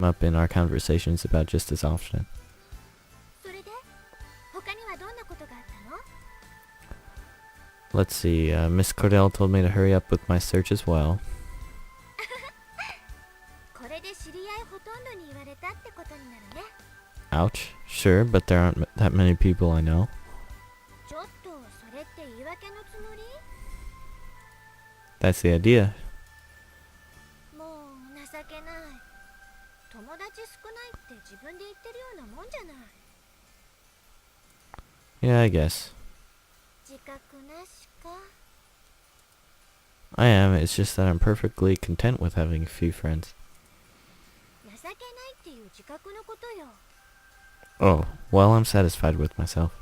come up in our conversations about just as often. Let's see, Miss Cordell told me to hurry up with my search as well. Ouch. Sure, but there aren't that many people I know. That's the idea. Yeah, I guess. I am, it's just that I'm perfectly content with having a few friends. Oh, well, I'm satisfied with myself.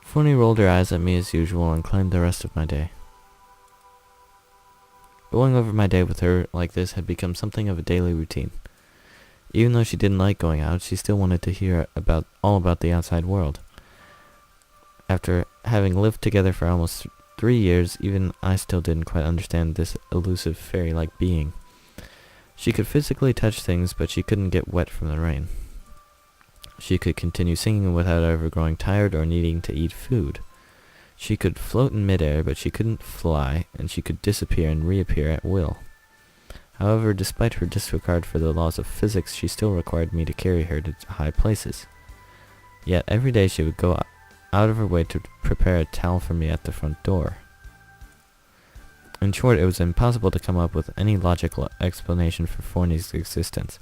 Fory rolled her eyes at me as usual and claimed the rest of my day. Going over my day with her like this had become something of a daily routine. Even though she didn't like going out, she still wanted to hear all about the outside world. After having lived together for almost 3 years, even I still didn't quite understand this elusive fairy-like being. She could physically touch things, but she couldn't get wet from the rain. She could continue singing without ever growing tired or needing to eat food. She could float in midair, but she couldn't fly, and she could disappear and reappear at will. However, despite her disregard for the laws of physics, she still required me to carry her to high places. Yet every day she would go out of her way to prepare a towel for me at the front door. In short, it was impossible to come up with any logical explanation for Fory's existence.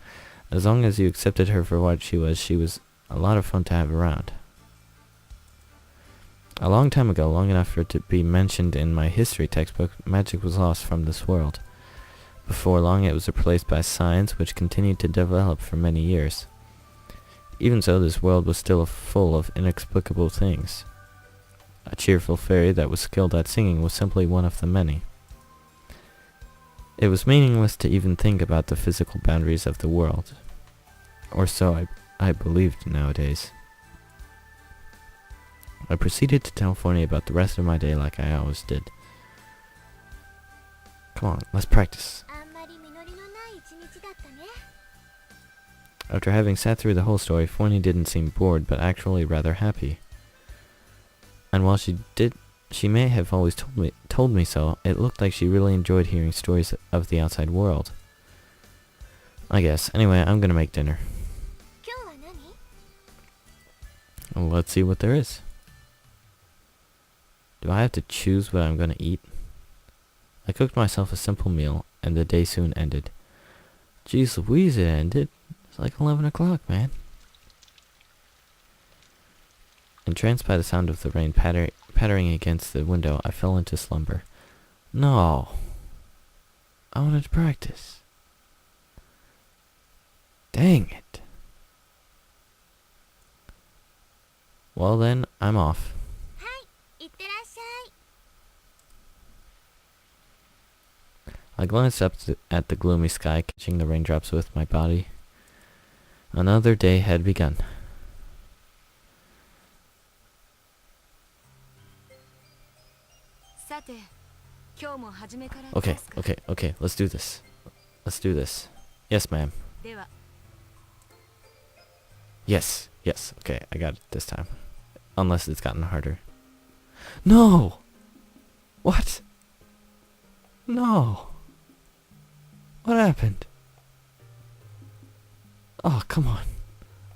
As long as you accepted her for what she was a lot of fun to have around. A long time ago, long enough for it to be mentioned in my history textbook, magic was lost from this world. Before long it was replaced by science, which continued to develop for many years. Even so, this world was still full of inexplicable things. A cheerful fairy that was skilled at singing was simply one of the many. It was meaningless to even think about the physical boundaries of the world. Or so I believed nowadays. I proceeded to tell Fory about the rest of my day like I always did. Come on, let's practice. After having sat through the whole story, Fory didn't seem bored, but actually rather happy. And while she may have always told me so, it looked like she really enjoyed hearing stories of the outside world. I guess. Anyway, I'm gonna make dinner. Well, let's see what there is. Do I have to choose what I'm gonna eat? I cooked myself a simple meal, and the day soon ended. Jeez Louise, it ended. It's like 11 o'clock, man. Entranced by the sound of the rain pattering against the window, I fell into slumber. No. I wanted to practice. Dang it. Well then, I'm off. I glanced up at the gloomy sky, catching the raindrops with my body. Another day had begun. Okay, let's do this. Yes, ma'am. Yes, okay, I got it this time. Unless it's gotten harder. No! What? No! What happened? Oh, come on.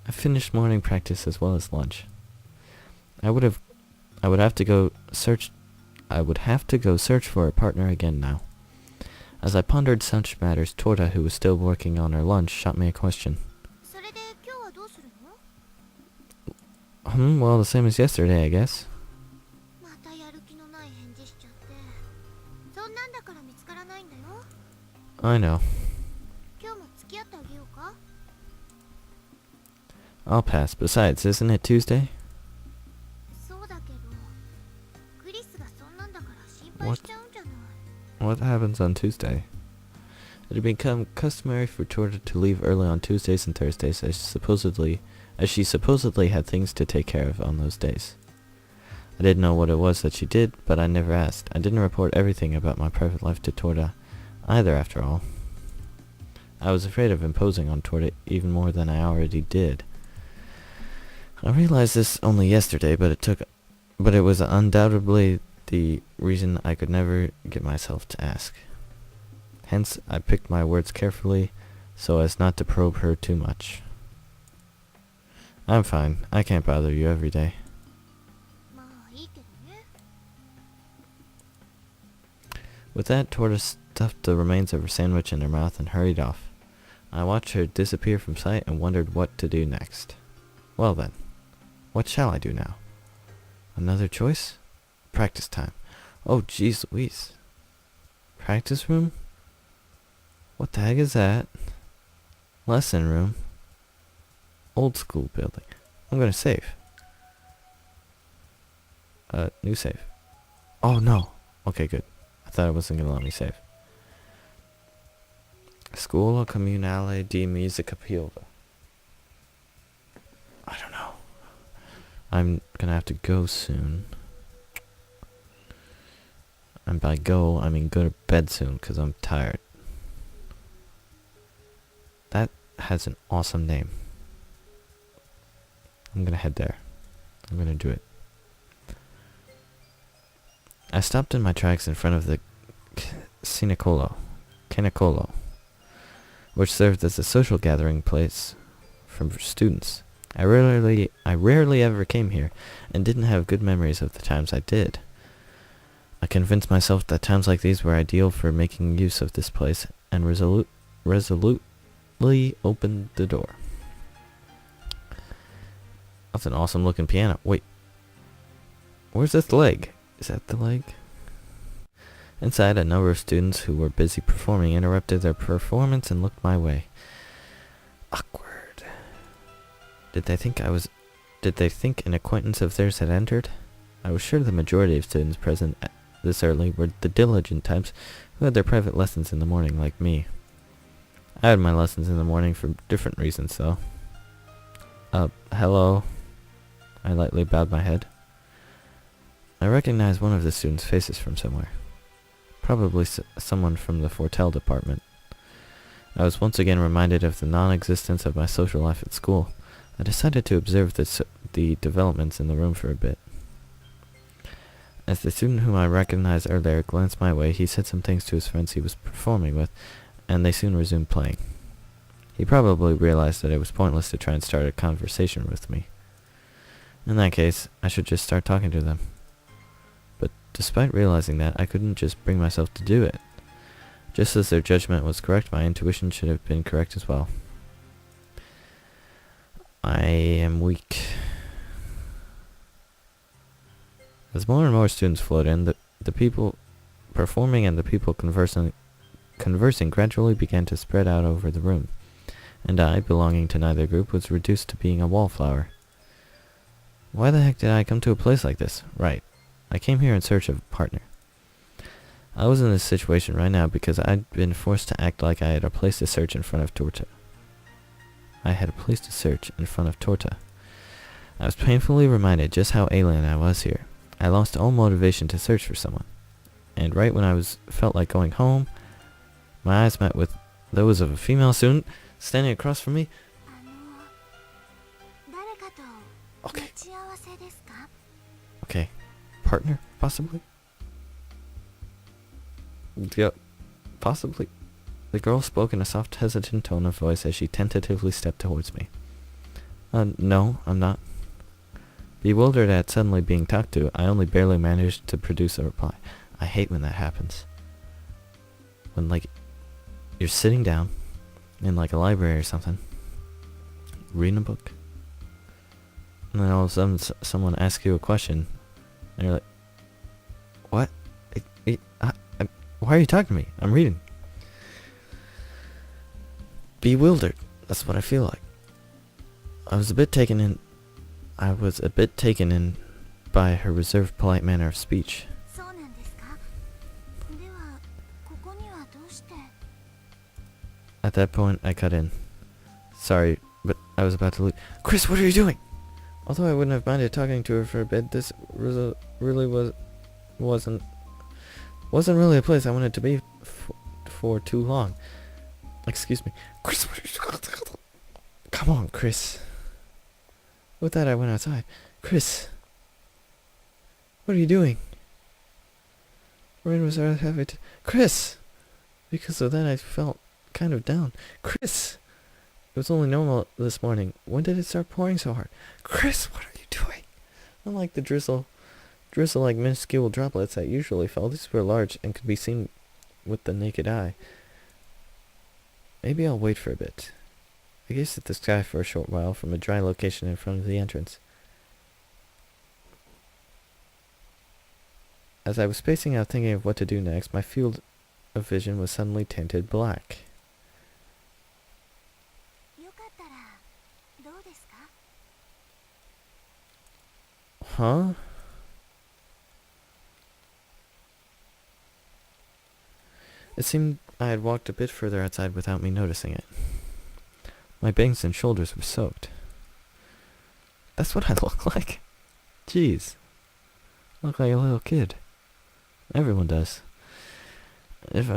I finished morning practice as well as lunch. I would have to go search for a partner again now. As I pondered such matters, Torta, who was still working on her lunch, shot me a question. Well, the same as yesterday, I guess. I know. I'll pass. Besides, isn't it Tuesday? What happens on Tuesday? It had become customary for Torta to leave early on Tuesdays and Thursdays as she supposedly had things to take care of on those days. I didn't know what it was that she did, but I never asked. I didn't report everything about my private life to Torta either, after all. I was afraid of imposing on Torta even more than I already did. I realized this only yesterday, but it was undoubtedly the reason I could never get myself to ask. Hence, I picked my words carefully so as not to probe her too much. I'm fine. I can't bother you every day. With that, Torta stuffed the remains of her sandwich in her mouth and hurried off. I watched her disappear from sight and wondered what to do next. Well then, what shall I do now? Another choice? Practice time. Oh, jeez Louise. Practice room? What the heck is that? Lesson room? Old school building. I'm gonna save. New save. Oh no. Okay, good. I thought it wasn't gonna let me save. Scuola Comunale di Musica Piova. I don't know. I'm gonna have to go soon. And by go, I mean go to bed soon, because I'm tired. That has an awesome name. I'm gonna head there. I'm gonna do it. I stopped in my tracks in front of the Canacolo, which served as a social gathering place for students. I rarely ever came here, and didn't have good memories of the times I did. I convinced myself that times like these were ideal for making use of this place, and resolutely opened the door. That's an awesome looking piano. Wait. Where's this leg? Is that the leg? Inside, a number of students who were busy performing interrupted their performance and looked my way. Awkward. Did they think an acquaintance of theirs had entered? I was sure the majority of students present this early were the diligent types who had their private lessons in the morning like me. I had my lessons in the morning for different reasons, though. Hello. I lightly bowed my head. I recognized one of the students' faces from somewhere. Probably someone from the Fortelle department. I was once again reminded of the non-existence of my social life at school. I decided to observe the developments in the room for a bit. As the student whom I recognized earlier glanced my way, he said some things to his friends he was performing with, and they soon resumed playing. He probably realized that it was pointless to try and start a conversation with me. In that case, I should just start talking to them. But despite realizing that, I couldn't just bring myself to do it. Just as their judgment was correct, my intuition should have been correct as well. I am weak. As more and more students flowed in, the people performing and the people conversing gradually began to spread out over the room, and I, belonging to neither group, was reduced to being a wallflower. Why the heck did I come to a place like this? Right. I came here in search of a partner. I was in this situation right now because I'd been forced to act like I had a place to search in front of Torta. I was painfully reminded just how alien I was here. I lost all motivation to search for someone. And right when I felt like going home, my eyes met with those of a female student standing across from me. Okay. Okay. Partner, possibly? Yeah, possibly. The girl spoke in a soft, hesitant tone of voice as she tentatively stepped towards me. No, I'm not. Bewildered at suddenly being talked to, I only barely managed to produce a reply. I hate when that happens. When, like, you're sitting down in, like, a library or something, reading a book, and then all of a sudden someone asks you a question, and you're like, what? Why are you talking to me? I'm reading. Bewildered. That's what I feel like. I was a bit taken in by her reserved, polite manner of speech. At that point, I cut in. Sorry, but I was about to leave. Chris, what are you doing? Although I wouldn't have minded talking to her for a bit, this wasn't really a place I wanted to be for too long. Excuse me. Chris, come on, Chris. With that, I went outside. Chris, what are you doing? Rain was rather heavy. Chris! Because of that, I felt kind of down. Chris! It was only normal this morning. When did it start pouring so hard? Chris, what are you doing? Unlike the drizzle-like minuscule droplets that usually fell, these were large and could be seen with the naked eye. Maybe I'll wait for a bit. I gazed at the sky for a short while from a dry location in front of the entrance. As I was spacing out thinking of what to do next, my field of vision was suddenly tinted black. Huh? It seemed I had walked a bit further outside without me noticing it. My bangs and shoulders were soaked. That's what I look like? Jeez. I look like a little kid. Everyone does. As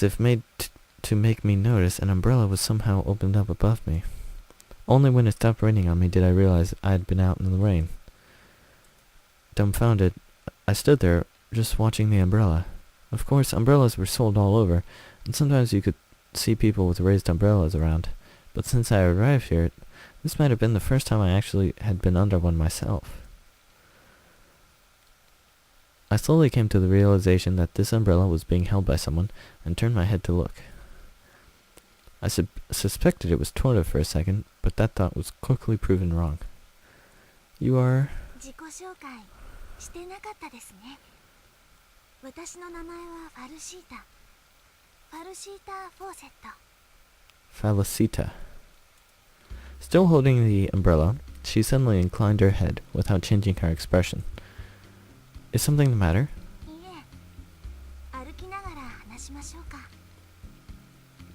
if made to make me notice, an umbrella was somehow opened up above me. Only when it stopped raining on me did I realize I had been out in the rain. Dumbfounded, I stood there, just watching the umbrella. Of course, umbrellas were sold all over, and sometimes you could see people with raised umbrellas around. But since I arrived here, this might have been the first time I actually had been under one myself. I slowly came to the realization that this umbrella was being held by someone, and turned my head to look. I suspected it was Tora for a second, but that thought was quickly proven wrong. You are... Felicita. Still holding the umbrella, she suddenly inclined her head without changing her expression. Is something the matter?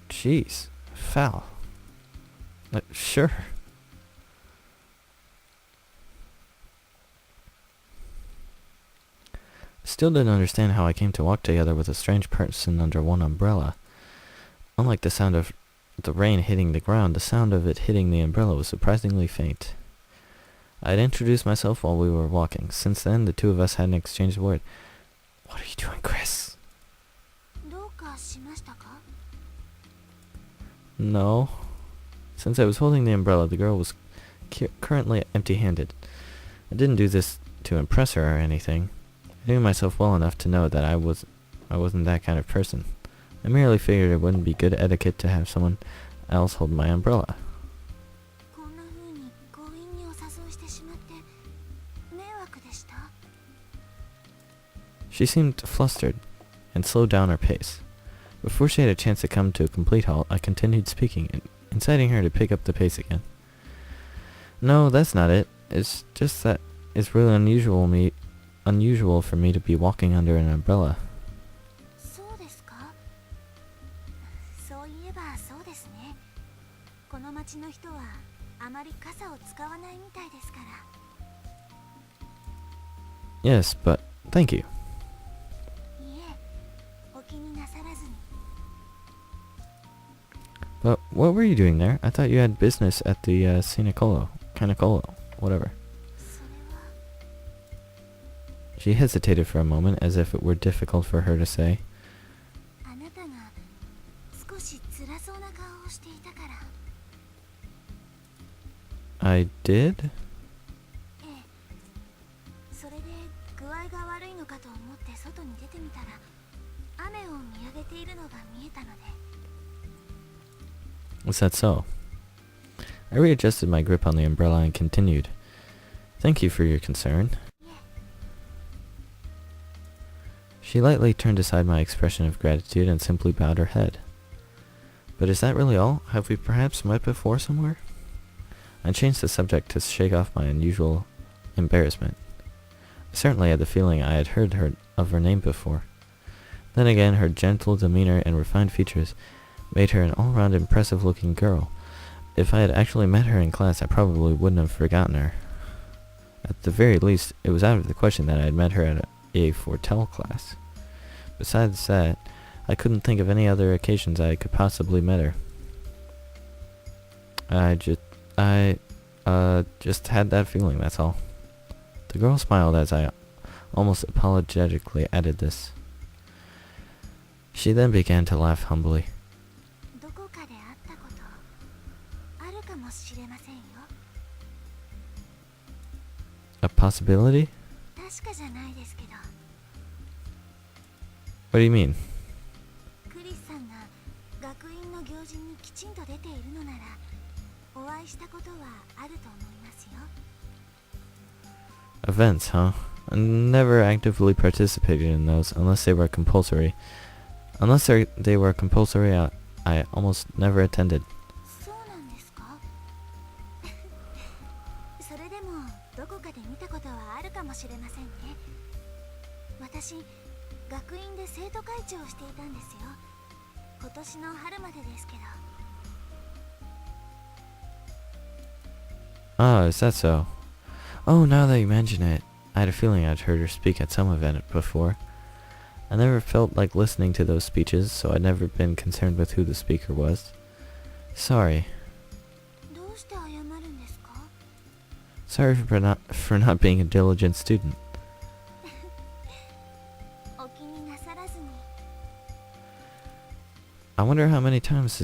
Jeez, Fal. Sure. Still didn't understand how I came to walk together with a strange person under one umbrella. Unlike the sound of the rain hitting the ground, the sound of it hitting the umbrella was surprisingly faint. I had introduced myself while we were walking. Since then, the two of us hadn't exchanged a word. What are you doing, Chris? No. Since I was holding the umbrella, the girl was currently empty-handed. I didn't do this to impress her or anything. I knew myself well enough to know that I wasn't that kind of person. I merely figured it wouldn't be good etiquette to have someone else hold my umbrella. She seemed flustered and slowed down her pace. Before she had a chance to come to a complete halt, I continued speaking, inciting her to pick up the pace again. No, that's not it. It's just that it's really unusual for me to be walking under an umbrella. Yes, but thank you. But what were you doing there? I thought you had business at the Canacolo, whatever. She hesitated for a moment, as if it were difficult for her to say. I did? Was that so? I readjusted my grip on the umbrella and continued. Thank you for your concern. She lightly turned aside my expression of gratitude and simply bowed her head. But is that really all? Have we perhaps met before somewhere? I changed the subject to shake off my unusual embarrassment. I certainly had the feeling I had heard of her name before. Then again, her gentle demeanor and refined features made her an all-round impressive-looking girl. if I had actually met her in class, I probably wouldn't have forgotten her. At the very least, it was out of the question that I had met her at a Fortelle class. Besides that, I couldn't think of any other occasions I could possibly met her. I just had that feeling, that's all. The girl smiled as I almost apologetically added this. She then began to laugh humbly. A possibility? What do you mean? Events, huh? I never actively participated in those unless they were compulsory. They were compulsory, I almost never attended. Ah, is that so? Oh, now that you mention it, I had a feeling I'd heard her speak at some event before. I never felt like listening to those speeches, so I'd never been concerned with who the speaker was. Sorry. Sorry for not being a diligent student. I wonder how many times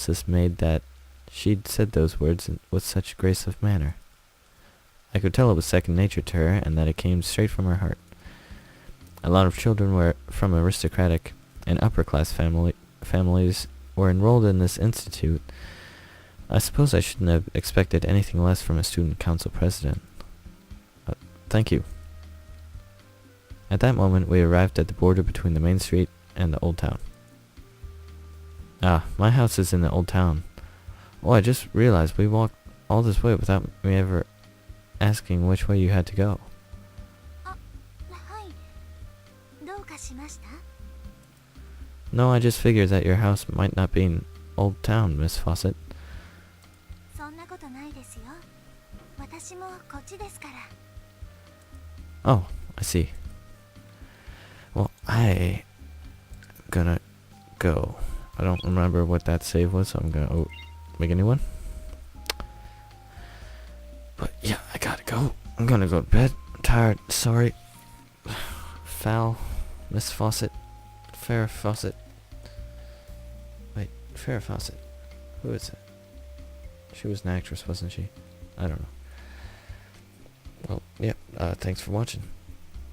this made that she'd said those words with such grace of manner. I could tell it was second nature to her, and that it came straight from her heart. A lot of children were from aristocratic and upper-class families were enrolled in this institute. I suppose I shouldn't have expected anything less from a student council president. Thank you. At that moment, we arrived at the border between the main street and the old town. Ah, my house is in the old town. Oh, I just realized we walked all this way without me ever asking which way you had to go. No, I just figured that your house might not be in Old Town, Miss Fawcett. Oh, I see. Well, I'm gonna go. I don't remember what that save was, so I'm gonna make a new one. But yeah, I gotta go. I'm gonna go to bed. I'm tired. Sorry. Foul. Miss Fawcett. Farrah Fawcett. Wait, Farrah Fawcett. Who is it? She was an actress, wasn't she? I don't know. Well, yeah, thanks for watching.